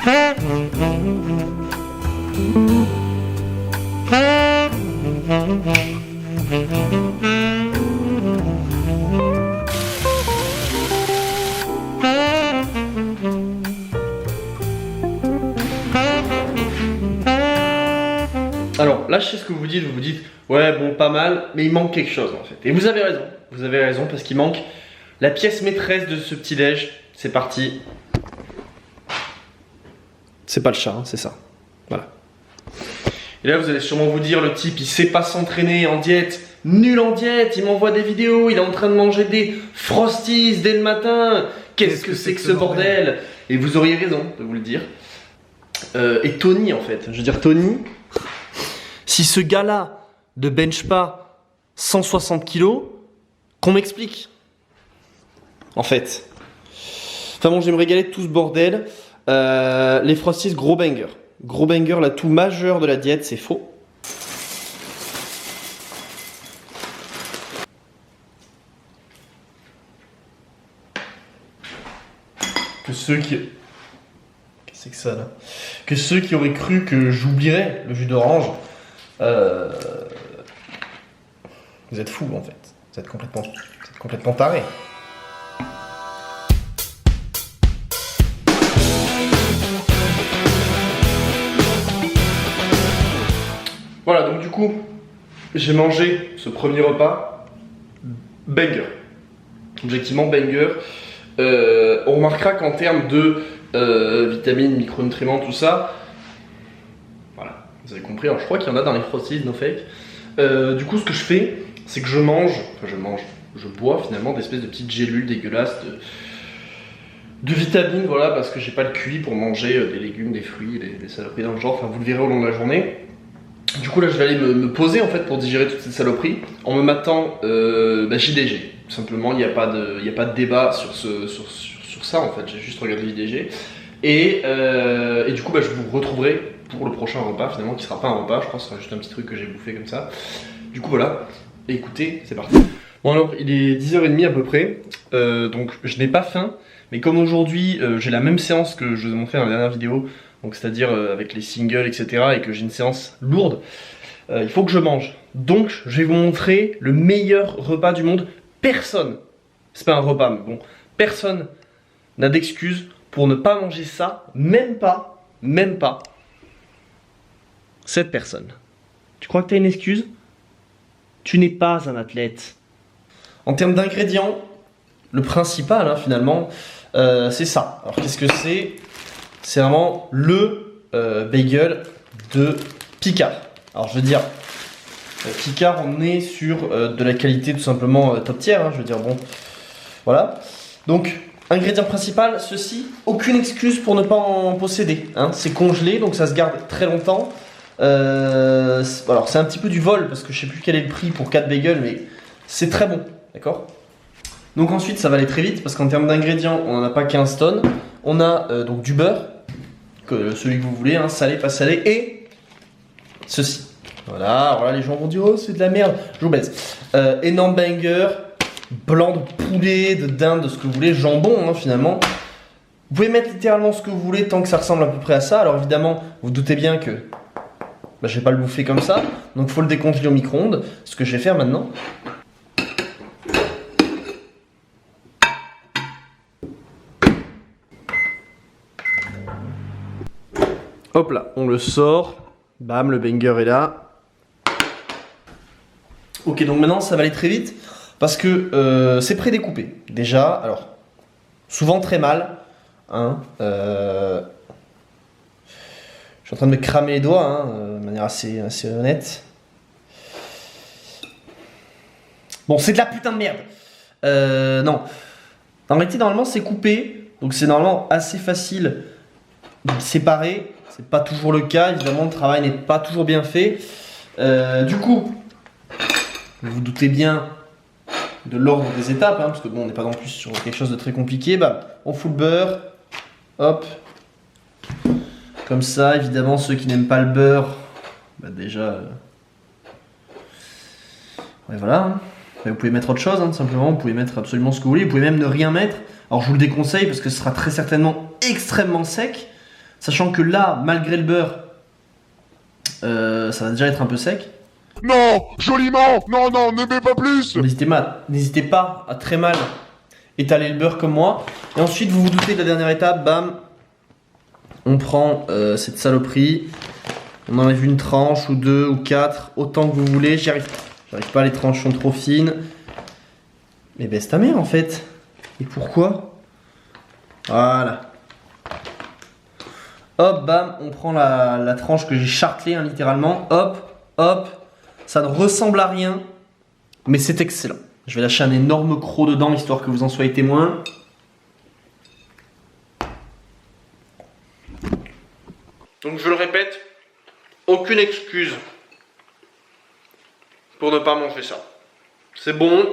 Alors là, je sais ce que vous vous dites, ouais bon pas mal, mais il manque quelque chose en fait. Et vous avez raison parce qu'il manque la pièce maîtresse de ce petit déj. C'est parti. C'est pas le chat, hein, c'est ça. Voilà. Et là vous allez sûrement vous dire, le type il sait pas s'entraîner en diète, nul en diète, il m'envoie des vidéos, il est en train de manger des Frosties dès le matin. Qu'est-ce que c'est que ce bordel? Et vous auriez raison de vous le dire. Et Tony en fait, je veux dire Tony, si ce gars-là ne bench pas 160 kilos, qu'on m'explique. En fait. Enfin bon, je vais me régaler de tout ce bordel. Les Frosties, gros banger. Gros banger, l'atout majeur de la diète, c'est faux. Que ceux qui... Qu'est-ce que c'est que ça là? Que ceux qui auraient cru que j'oublierais le jus d'orange, vous êtes fous en fait. Vous êtes complètement tarés. Voilà, donc du coup, j'ai mangé ce premier repas, banger. Objectivement banger. On remarquera qu'en termes de vitamines, micronutriments, tout ça, voilà, vous avez compris, alors je crois qu'il y en a dans les Frosties, no fake. Du coup, ce que je fais, c'est que je bois finalement des espèces de petites gélules dégueulasses de vitamines, voilà, parce que j'ai pas le QI pour manger des légumes, des fruits, des saloperies dans le genre, enfin vous le verrez au long de la journée. Du coup là je vais aller me poser en fait pour digérer toutes ces saloperies en me matant JDG. Tout simplement, il n'y a pas de débat sur ça en fait, j'ai juste regardé JDG. Et du coup je vous retrouverai pour le prochain repas finalement, qui sera pas un repas, je pense que ce sera juste un petit truc que j'ai bouffé comme ça. Du coup voilà, écoutez, c'est parti. Bon alors il est 10h30 à peu près, donc je n'ai pas faim, mais comme aujourd'hui j'ai la même séance que je vous ai montré dans la dernière vidéo, donc c'est-à-dire avec les singles etc, et que j'ai une séance lourde, il faut que je mange. Donc je vais vous montrer le meilleur repas du monde. Personne, c'est pas un repas mais bon, personne n'a d'excuse pour ne pas manger ça, même pas cette personne. Tu crois que tu as une excuse? Tu n'es pas un athlète. En termes d'ingrédients, le principal finalement, c'est ça. Alors qu'est-ce que c'est? C'est vraiment le bagel de Picard. Alors je veux dire, Picard, on est sur de la qualité tout simplement top tier, je veux dire, bon, voilà. Donc, ingrédient principal, ceci, aucune excuse pour ne pas en posséder. C'est congelé, donc ça se garde très longtemps. Alors c'est un petit peu du vol, parce que je sais plus quel est le prix pour 4 bagels, mais c'est très bon, d'accord? Donc ensuite, ça va aller très vite, parce qu'en termes d'ingrédients, on n'en a pas 15 tonnes. On a donc du beurre, celui que vous voulez, salé, pas salé, et ceci. Voilà, alors là les gens vont dire oh c'est de la merde, je vous baise. Énorme banger, blanc de poulet, de dinde, de ce que vous voulez, jambon finalement. Vous pouvez mettre littéralement ce que vous voulez tant que ça ressemble à peu près à ça. Alors évidemment, vous doutez bien que je vais pas le bouffer comme ça, donc il faut le décongeler au micro-ondes, ce que je vais faire maintenant. Hop là, on le sort, bam, le banger est là. Ok, donc maintenant ça va aller très vite parce que c'est prédécoupé. Déjà, alors, souvent très mal. Je suis en train de me cramer les doigts de manière assez honnête. Bon, c'est de la putain de merde. Non. En réalité, normalement, c'est coupé. Donc c'est normalement assez facile de séparer. C'est pas toujours le cas. Évidemment, le travail n'est pas toujours bien fait. Du coup... Vous vous doutez bien de l'ordre des étapes, parce que bon, on n'est pas non plus sur quelque chose de très compliqué. On fout le beurre, hop, comme ça. Évidemment, ceux qui n'aiment pas le beurre, déjà, ouais, voilà. Vous pouvez mettre autre chose, tout simplement. Vous pouvez mettre absolument ce que vous voulez. Vous pouvez même ne rien mettre. Alors, je vous le déconseille parce que ce sera très certainement extrêmement sec. Sachant que là, malgré le beurre, ça va déjà être un peu sec. Non, joliment. Non, non, ne mets pas plus. N'hésitez pas à très mal étaler le beurre comme moi. Et ensuite, vous vous doutez de la dernière étape, bam. On prend cette saloperie. On enlève une tranche ou deux ou quatre, autant que vous voulez. J'arrive pas, les tranches sont trop fines. Mais baisse ta mère en fait. Et pourquoi? Voilà. Hop, bam, on prend la tranche que j'ai charclée, hein, littéralement. Hop, hop. Ça ne ressemble à rien, mais c'est excellent. Je vais lâcher un énorme croc dedans, histoire que vous en soyez témoins. Donc je le répète, aucune excuse pour ne pas manger ça. C'est bon,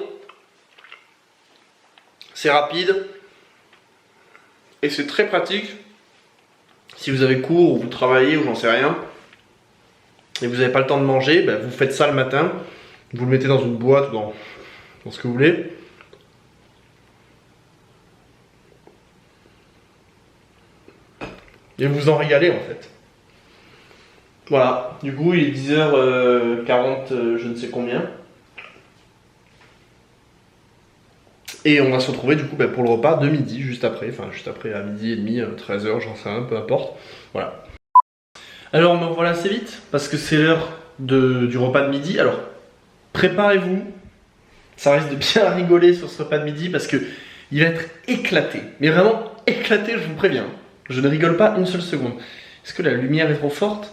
c'est rapide, et c'est très pratique. Si vous avez cours ou vous travaillez ou j'en sais rien, et vous n'avez pas le temps de manger, ben vous faites ça le matin, vous le mettez dans une boîte ou dans ce que vous voulez. Et vous en régalez en fait. Voilà, du coup il est 10h40 je ne sais combien. Et on va se retrouver du coup pour le repas de midi, juste après à midi et demi, 13h, j'en sais rien, peu importe. Voilà. Alors me voilà assez vite, parce que c'est l'heure du repas de midi. Alors, préparez-vous, ça risque de bien rigoler sur ce repas de midi, parce que il va être éclaté. Mais vraiment éclaté, je vous préviens. Je ne rigole pas une seule seconde. Est-ce que la lumière est trop forte?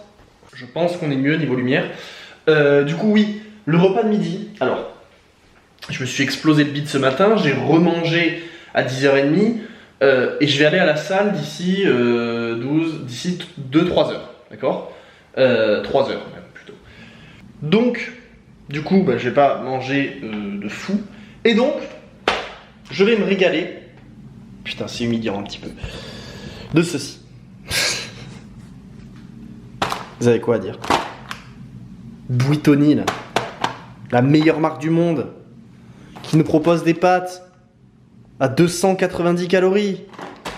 Je pense qu'on est mieux niveau lumière. Du coup oui, le repas de midi, alors... Je me suis explosé le bide ce matin, j'ai remangé à 10h30 et je vais aller à la salle d'ici 2-3 heures, d'accord 3 heures même plutôt. Donc, du coup, je vais pas manger de fou et donc, je vais me régaler. Putain, c'est humiliant un petit peu. De ceci. Vous avez quoi à dire? Buitoni, là. La meilleure marque du monde. Qui nous propose des pâtes à 290 calories.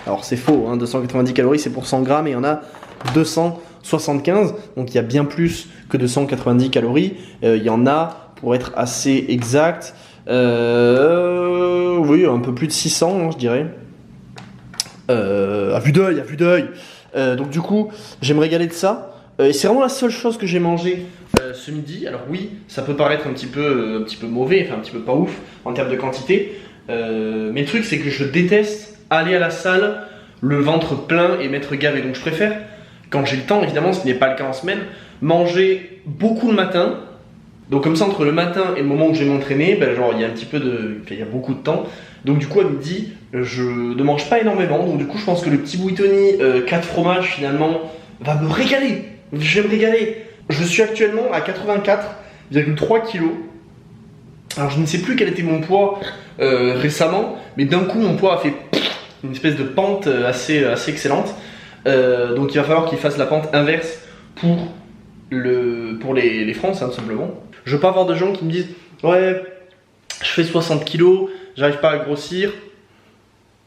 Alors c'est faux, hein, 290 calories c'est pour 100 grammes et il y en a 275, donc il y a bien plus que 290 calories. Il y en a, pour être assez exact, oui, un peu plus de 600, hein, je dirais. À vue d'œil. Donc du coup, je vais me régaler de ça. Et c'est vraiment la seule chose que j'ai mangé ce midi. Alors oui, ça peut paraître un petit peu mauvais, enfin un petit peu pas ouf en termes de quantité. Mais le truc c'est que je déteste aller à la salle le ventre plein et m'être gavé. Donc je préfère, quand j'ai le temps, évidemment ce n'est pas le cas en semaine, manger beaucoup le matin. Donc comme ça entre le matin et le moment où je vais m'entraîner, genre il y a il y a beaucoup de temps. Donc du coup à midi, je ne mange pas énormément. Donc du coup je pense que le petit Buitoni 4 fromages finalement va me régaler. Je vais me régaler. Je suis actuellement à 84,3 kg. Alors je ne sais plus quel était mon poids récemment, mais d'un coup mon poids a fait une espèce de pente assez excellente. Donc il va falloir qu'il fasse la pente inverse pour les France, hein, tout simplement. Je veux pas avoir de gens qui me disent ouais, je fais 60 kg, j'arrive pas à grossir.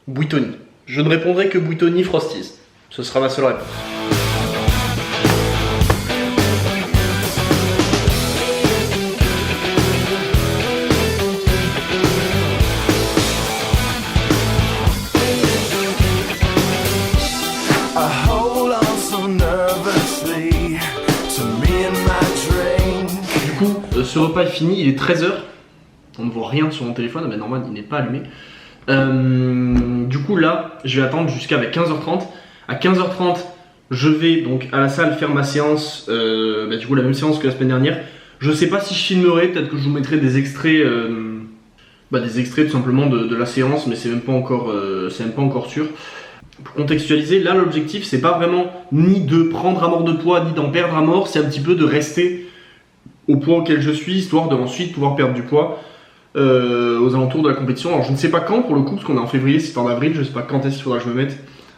Buitoni. Je ne répondrai que Buitoni Frosties. Ce sera ma seule réponse. Ce repas est fini, il est 13h. On ne voit rien sur mon téléphone, mais normal il n'est pas allumé. Du coup là, je vais attendre jusqu'à 15h30. À 15h30, je vais donc à la salle faire ma séance, du coup la même séance que la semaine dernière. Je sais pas si je filmerai, peut-être que je vous mettrai des extraits, tout simplement de la séance, mais c'est même pas encore sûr. Pour contextualiser, là l'objectif c'est pas vraiment ni de prendre à mort de poids, ni d'en perdre à mort, c'est un petit peu de rester au poids auquel je suis, histoire de ensuite pouvoir perdre du poids aux alentours de la compétition. Alors je ne sais pas quand pour le coup, parce qu'on est en février, c'est en avril, je ne sais pas quand est-ce qu'il faudra que je me mette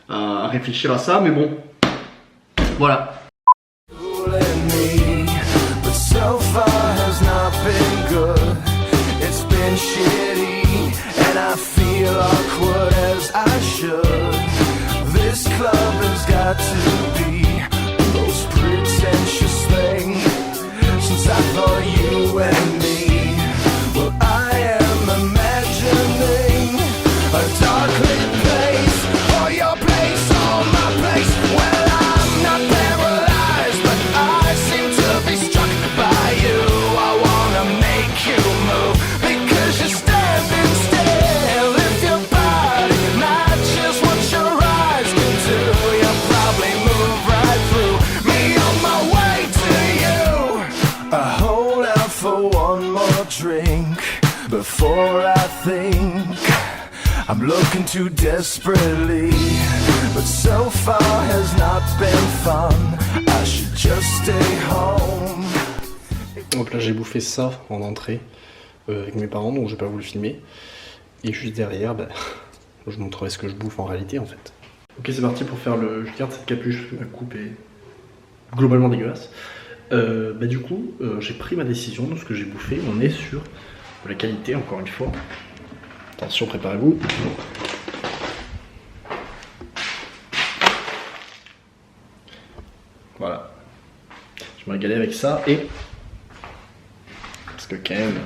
à réfléchir à ça, mais bon, voilà. This club has got to I'm looking too desperately, but so far has not been fun. I should just stay home. Donc là j'ai bouffé ça en entrée avec mes parents, donc j'ai pas voulu filmer. Et juste derrière, bah, je montrerai ce que je bouffe en réalité en fait. Ok, c'est parti pour faire le... Je garde cette capuche, la coupe est globalement dégueulasse. Du coup, j'ai pris ma décision de ce que j'ai bouffé. On est sur la qualité, encore une fois. Attention, préparez-vous. Voilà. Je me régalais avec ça et... Parce que quand même...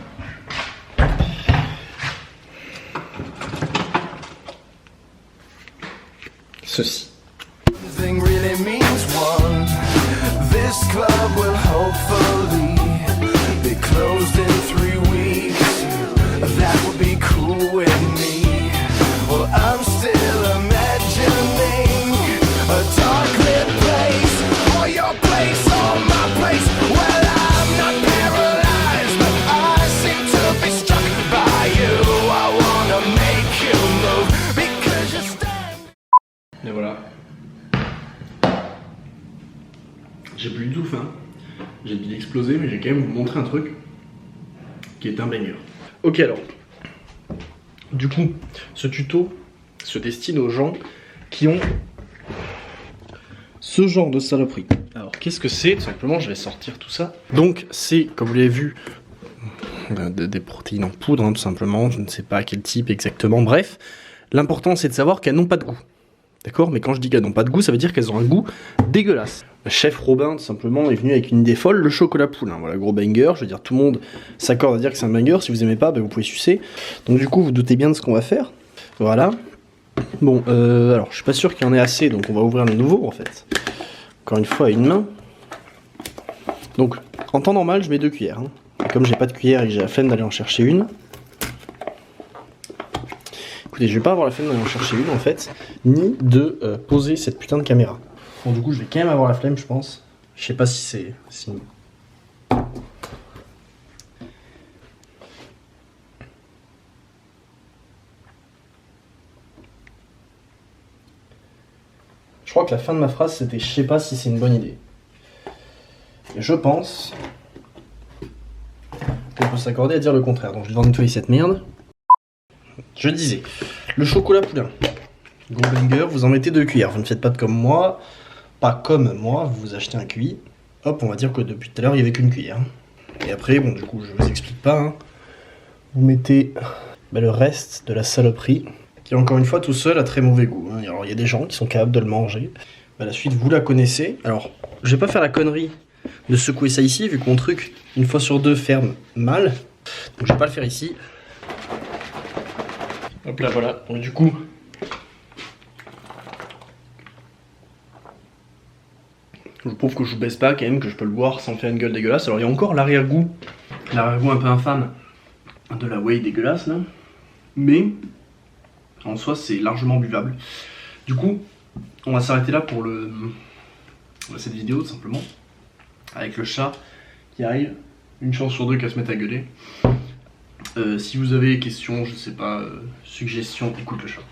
Ceci. Thing really means one. This club will hopefully be closed in 3 weeks. That would be cool with me. Well, I'm still imagining a dark lit place, or your place, or my place. Well, I'm not paralyzed, but I seem to be struck by you. I wanna make you move because you stand. Et voilà. J'ai plus du tout faim. J'ai dû exploser, mais j'ai quand même vous montrer un truc qui est un banger. Ok alors. Du coup, ce tuto se destine aux gens qui ont ce genre de saloperie. Alors qu'est-ce que c'est? Tout simplement, je vais sortir tout ça. Donc c'est, comme vous l'avez vu, des protéines en poudre, hein, tout simplement. Je ne sais pas quel type exactement. Bref, l'important c'est de savoir qu'elles n'ont pas de goût. D'accord? Mais quand je dis qu'elles n'ont pas de goût, ça veut dire qu'elles ont un goût dégueulasse. Le chef Robin, tout simplement, est venu avec une idée folle, le chocolat poulain. Voilà, gros banger. Je veux dire, tout le monde s'accorde à dire que c'est un banger. Si vous aimez pas, ben, vous pouvez sucer. Donc du coup, vous doutez bien de ce qu'on va faire. Voilà. Bon, alors, je suis pas sûr qu'il y en ait assez, donc on va ouvrir le nouveau, en fait. Encore une fois, à une main. Donc, en temps normal, je mets 2 cuillères. Hein. Et comme j'ai pas de cuillère et que j'ai la flemme d'aller en chercher une... Écoutez, je vais pas avoir la flemme d'aller en chercher une en fait, ni de poser cette putain de caméra. Bon, du coup, je vais quand même avoir la flemme, je pense. Je sais pas si c'est. Je crois que la fin de ma phrase c'était je sais pas si c'est une bonne idée. Et je pense qu'on peut s'accorder à dire le contraire. Donc je vais devoir nettoyer cette merde. Je disais, le chocolat poulain, gros banger, vous en mettez 2 cuillères, vous ne faites pas comme moi, vous achetez un cuit, hop, on va dire que depuis tout à l'heure il n'y avait qu'une cuillère. Et après, bon du coup je vous explique pas, hein. Vous mettez le reste de la saloperie, qui encore une fois tout seul a très mauvais goût, hein. Alors il y a des gens qui sont capables de le manger, la suite vous la connaissez. Alors je vais pas faire la connerie de secouer ça ici, vu que mon truc, une fois sur 2, ferme mal, donc je vais pas le faire ici. Hop là, voilà. Donc du coup, je vous prouve que je vous baisse pas quand même, que je peux le boire sans faire une gueule dégueulasse. Alors il y a encore l'arrière-goût un peu infâme de la whey dégueulasse là, mais en soi c'est largement buvable. Du coup, on va s'arrêter là pour cette vidéo tout simplement, avec le chat qui arrive, une chance sur 2 qu'à se mettre à gueuler. Si vous avez des questions, je sais pas, suggestions, écoute le chat.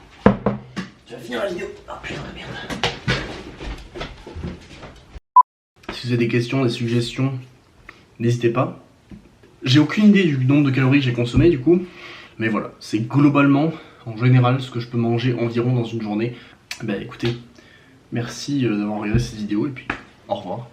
Tu vas finir la vidéo. Oh putain de merde. Si vous avez des questions, des suggestions, n'hésitez pas. J'ai aucune idée du nombre de calories que j'ai consommé du coup, mais voilà, c'est globalement, en général, ce que je peux manger environ dans une journée. Bah écoutez, merci d'avoir regardé cette vidéo et puis au revoir.